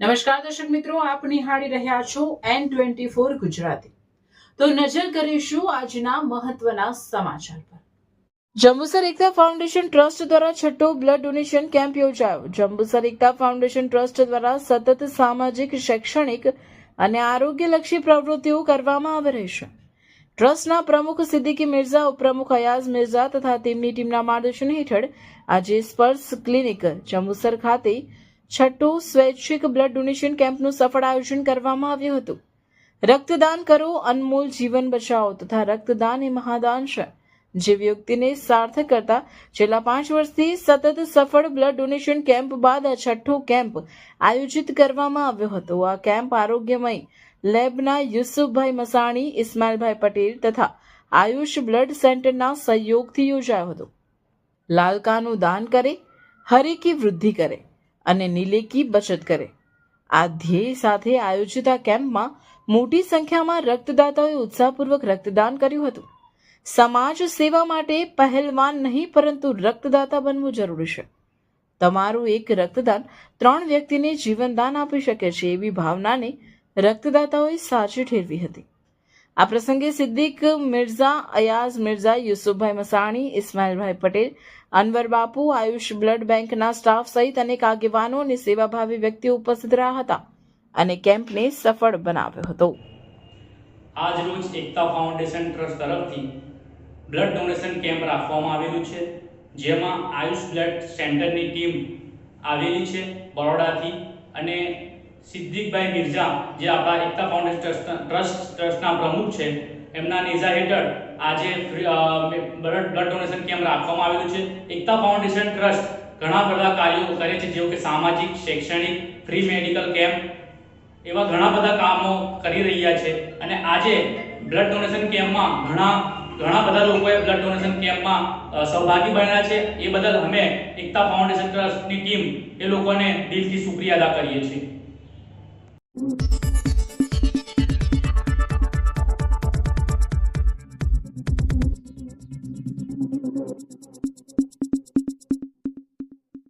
નમસ્કાર દર્શક મિત્રો, આપ નિહાળી રહ્યા છો N24 ગુજરાતી। તો નજર કરીશું આજના મહત્વના સમાચાર પર। જંબુસર એકતા ફાઉન્ડેશન ટ્રસ્ટ દ્વારા છઠ્ઠો બ્લડ ડોનેશન કેમ્પ યોજાયો। જંબુસર એકતા ફાઉન્ડેશન ટ્રસ્ટ દ્વારા સતત સામાજિક, શૈક્ષણિક અને આરોગ્યલક્ષી પ્રવૃત્તિઓ કરવામાં આવી રહી છે। ટ્રસ્ટના પ્રમુખ સિદ્દીકી મિર્ઝા, ઉપપ્રમુખ અયાઝ મિર્ઝા તથા તેમની ટીમના માર્ગદર્શન હેઠળ આજે સ્પર્શ ક્લિનિક જંબુસર ખાતે છઠ્ઠો સ્વૈચ્છિક બ્લડ ડોનેશન કેમ્પનું સફળ આયોજન કરવામાં આવ્યું હતું। રક્તદાન કરો, અનમોલ જીવન બચાવો તથા રક્તદાન એ મહાદાન છે જેવી યુક્તિને સાર્થક કરતા છેલ્લા 5 વર્ષથી સતત સફળ બ્લડ ડોનેશન કેમ્પ બાદ આ છઠ્ઠો કેમ્પ આયોજિત કરવામાં આવ્યો હતો। આ કેમ્પ આરોગ્યમય લેબના યુસુફભાઈ મસાણી, ઇસ્માઇલભાઈ પટેલ તથા આયુષ બ્લડ સેન્ટરના સહયોગથી યોજાયો હતો। લાલકાનું દાન કરે, હરે કી વૃદ્ધિ કરે અને નીલે કી બચત કરે, આ ધ્યેય સાથે આયોજિત આ કેમ્પમાં મોટી સંખ્યામાં રક્તદાતાઓએ ઉત્સાહપૂર્વક રક્તદાન કર્યું હતું। સમાજ સેવા માટે પહેલવાન નહીં પરંતુ રક્તદાતા બનવું જરૂરી છે। તમારું એક રક્તદાન 3 વ્યક્તિને જીવનદાન આપી શકે છે એવી ભાવનાને રક્તદાતાઓએ સાચી ઠેરવી હતી। આ પ્રસંગે સિદ્દીક મિર્ઝા, અયાઝ મિર્ઝા, યુસુફભાઈ મસાણી, ઇસ્માઇલભાઈ પટેલ, અનવર બાપુ, આયુષ બ્લડ બેંકના સ્ટાફ સહિત અનેક આગેવાનો અને સેવાભાવી વ્યક્તિઓ ઉપસ્થિત રહ્યા હતા અને કેમ્પને સફળ બનાવ્યો હતો। આજ રોજ એકતા ફાઉન્ડેશન ટ્રસ્ટ તરફથી બ્લડ ડોનેશન કેમ્પ રાખવામાં આવેલું છે, જેમાં આયુષ બ્લડ સેન્ટરની ટીમ આવેલી છે બરોડાથી, અને સિદ્દીકભાઈ મિર્ઝા જે આપણા એકતા ફાઉન્ડેશન ટ્રસ્ટના પ્રમુખ છે, એમના નેજા હેઠળ આજે બ્લડ ડોનેશન કેમ્પ રાખવામાં આવેલું છે। એકતા ફાઉન્ડેશન ટ્રસ્ટ ઘણા બધા કાર્યો કરે છે, જેવું કે સામાજિક, શૈક્ષણિક, ફ્રી મેડિકલ કેમ્પ, એવા ઘણા બધા કામો કરી રહ્યા છે। અને આજે બ્લડ ડોનેશન કેમ્પમાં ઘણા બધા લોકોએ બ્લડ ડોનેશન કેમ્પમાં સહભાગી બન્યા છે। એ બદલ અમે એકતા ફાઉન્ડેશન ટ્રસ્ટની ટીમ એ લોકોને દિલથી શુક્રિયા અદા કરીએ છીએ।